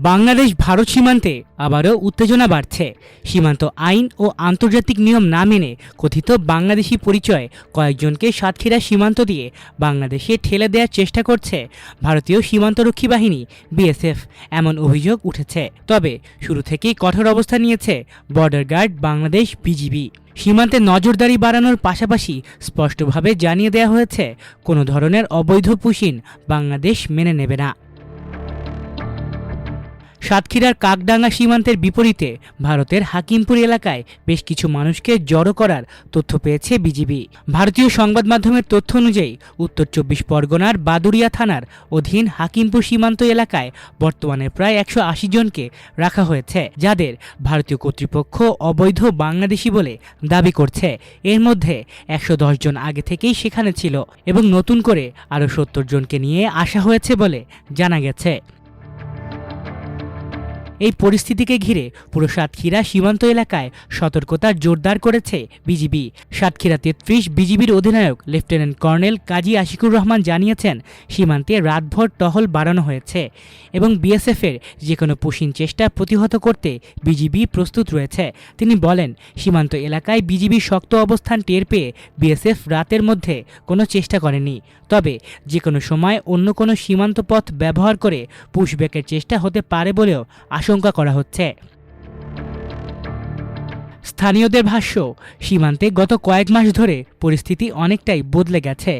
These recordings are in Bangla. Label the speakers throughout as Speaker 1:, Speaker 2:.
Speaker 1: বাংলাদেশ ভারত সীমান্তে আবারও উত্তেজনা বাড়ছে। সীমান্ত আইন ও আন্তর্জাতিক নিয়ম না মেনে কথিত বাংলাদেশি পরিচয় কয়েকজনকে সাতক্ষীরা সীমান্ত দিয়ে বাংলাদেশে ঠেলে দেওয়ার চেষ্টা করছে ভারতীয় সীমান্তরক্ষী বাহিনী বিএসএফ, এমন অভিযোগ উঠেছে। তবে শুরু থেকেই কঠোর অবস্থান নিয়েছে বর্ডার গার্ড বাংলাদেশ বিজিবি। সীমান্তে নজরদারি বাড়ানোর পাশাপাশি স্পষ্টভাবে জানিয়ে দেওয়া হয়েছে কোনো ধরনের অবৈধ পুশিন বাংলাদেশ মেনে নেবে না। সাতক্ষীরার কাকডাঙ্গা সীমান্তের বিপরীতে ভারতের হাকিমপুর এলাকায় বেশ কিছু মানুষকে জড়ো করার তথ্য পেয়েছে বিজিবি। ভারতীয় সংবাদ মাধ্যমের তথ্য অনুযায়ী উত্তর ২৪ পরগনার বাদুড়িয়া থানার অধীন হাকিমপুর সীমান্ত এলাকায় বর্তমানে প্রায় ১৮০ জনকে রাখা হয়েছে, যাদের ভারতীয় কর্তৃপক্ষ অবৈধ বাংলাদেশি বলে দাবি করছে। এর মধ্যে ১১০ জন আগে থেকেই সেখানে ছিল এবং নতুন করে আরও ৭০ জনকে নিয়ে আসা হয়েছে বলে জানা গেছে। এই পরিস্থিতিকে ঘিরে পুরো সাতক্ষীরা সীমান্ত এলাকায় সতর্কতা জোরদার করেছে বিজিবি। সাতক্ষীরা ৩৩ বিজিবির অধিনায়ক লেফটেন্যান্ট কর্নেল কাজী আশিকুর রহমান জানিয়েছেন, সীমান্তে রাতভর টহল বাড়ানো হয়েছে এবং বিএসএফের যে কোনো পুশিন চেষ্টা প্রতিহত করতে বিজিবি প্রস্তুত রয়েছে। তিনি বলেন, সীমান্ত এলাকায় বিজিবির শক্ত অবস্থান টের পেয়ে বিএসএফ রাতের মধ্যে কোনো চেষ্টা করেনি, তবে যে কোনো সময় অন্য কোনো সীমান্ত পথ ব্যবহার করে পুশব্যাকের চেষ্টা হতে পারে বলেও আশঙ্কা করা হচ্ছে। স্থানীয়দের ভাষ্য, সীমান্তে গত কয়েক মাস ধরে পরিস্থিতি অনেকটাই বদলে গেছে।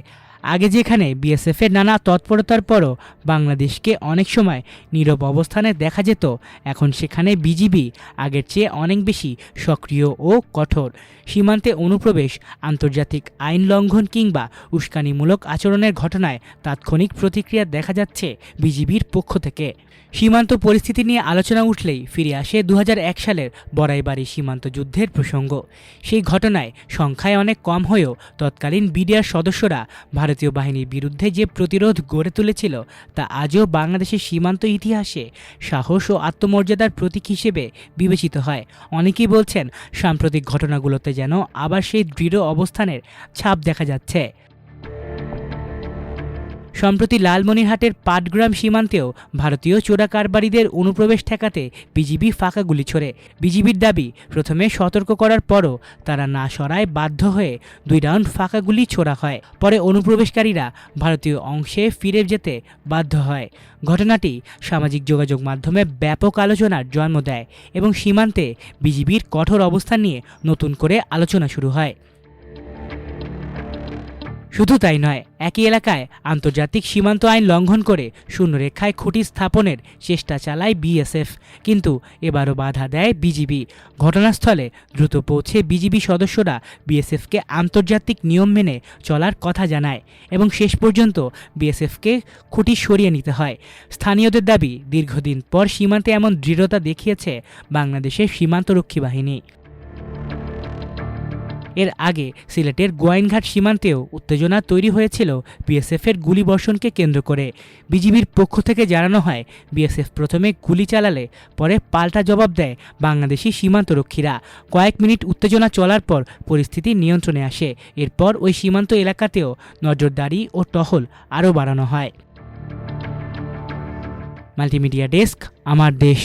Speaker 1: আগে যেখানে বিএসএফের নানা তৎপরতার পরও বাংলাদেশকে অনেক সময় নীরব অবস্থানে দেখা যেত, এখন সেখানে বিজিবি আগের চেয়ে অনেক বেশি সক্রিয় ও কঠোর। সীমান্তে অনুপ্রবেশ, আন্তর্জাতিক আইন লঙ্ঘন কিংবা উস্কানিমূলক আচরণের ঘটনায় তাৎক্ষণিক প্রতিক্রিয়া দেখা যাচ্ছে বিজিবির পক্ষ থেকে। সীমান্ত পরিস্থিতি নিয়ে আলোচনা উঠলেই ফিরে আসে ২০০১ সালের বড়াইবাড়ি সীমান্ত যুদ্ধের প্রসঙ্গ। সেই ঘটনায় সংখ্যায় অনেক কম হয়েও তৎকালীন বিডিআর সদস্যরা ভারতীয় বাহিনীর বিরুদ্ধে যে প্রতিরোধ গড়ে তুলেছিল তা আজও বাংলাদেশের সীমান্ত ইতিহাসে সাহস ও আত্মমর্যাদার প্রতীক হিসেবে বিবেচিত হয়। অনেকেই বলছেন, সাম্প্রতিক ঘটনাগুলোতে যেন আবার সেই দৃঢ় অবস্থানের ছাপ দেখা যাচ্ছে। সম্প্রতি লালমনিরহাটের পাটগ্রাম সীমান্তেও ভারতীয় চোরাকারবারিদের অনুপ্রবেশ ঠেকাতে বিজিবি ফাঁকা গুলি ছোড়ে। বিজিবির দাবি, প্রথমে সতর্ক করার পরও তারা না সরায় বাধ্য হয়ে ২ রাউন্ড ফাঁকা গুলি ছোড়া হয়। পরে অনুপ্রবেশকারীরা ভারতীয় অংশে ফিরে যেতে বাধ্য হয়। ঘটনাটি সামাজিক যোগাযোগ মাধ্যমে ব্যাপক আলোচনার জন্ম দেয় এবং সীমান্তে বিজিবির কঠোর অবস্থান নিয়ে নতুন করে আলোচনা শুরু হয়। শুধু তাই নয়, একই এলাকায় আন্তর্জাতিক সীমান্ত আইন লঙ্ঘন করে শূন্যরেখায় খুঁটি স্থাপনের চেষ্টা চালায় বিএসএফ, কিন্তু এবারও বাধা দেয় বিজিবি। ঘটনাস্থলে দ্রুত পৌঁছে বিজিবি সদস্যরা বিএসএফকে আন্তর্জাতিক নিয়ম মেনে চলার কথা জানায় এবং শেষ পর্যন্ত বিএসএফকে খুঁটি সরিয়ে নিতে হয়। স্থানীয়দের দাবি, দীর্ঘদিন পর সীমান্তে এমন দৃঢ়তা দেখিয়েছে বাংলাদেশের সীমান্তরক্ষী বাহিনী। এর আগে সিলেটের গোয়াইনঘাট সীমান্তেও উত্তেজনা তৈরি হয়েছিল বিএসএফের গুলিবর্ষণকে কেন্দ্র করে। বিজিবির পক্ষ থেকে জানানো হয়, বিএসএফ প্রথমে গুলি চালালে পরে পাল্টা জবাব দেয় বাংলাদেশি সীমান্তরক্ষীরা। কয়েক মিনিট উত্তেজনা চলার পর পরিস্থিতি নিয়ন্ত্রণে আসে। এরপর ওই সীমান্ত এলাকাতেও নজরদারি ও টহল আরও বাড়ানো হয়। মাল্টিমিডিয়া ডেস্ক, আমার দেশ।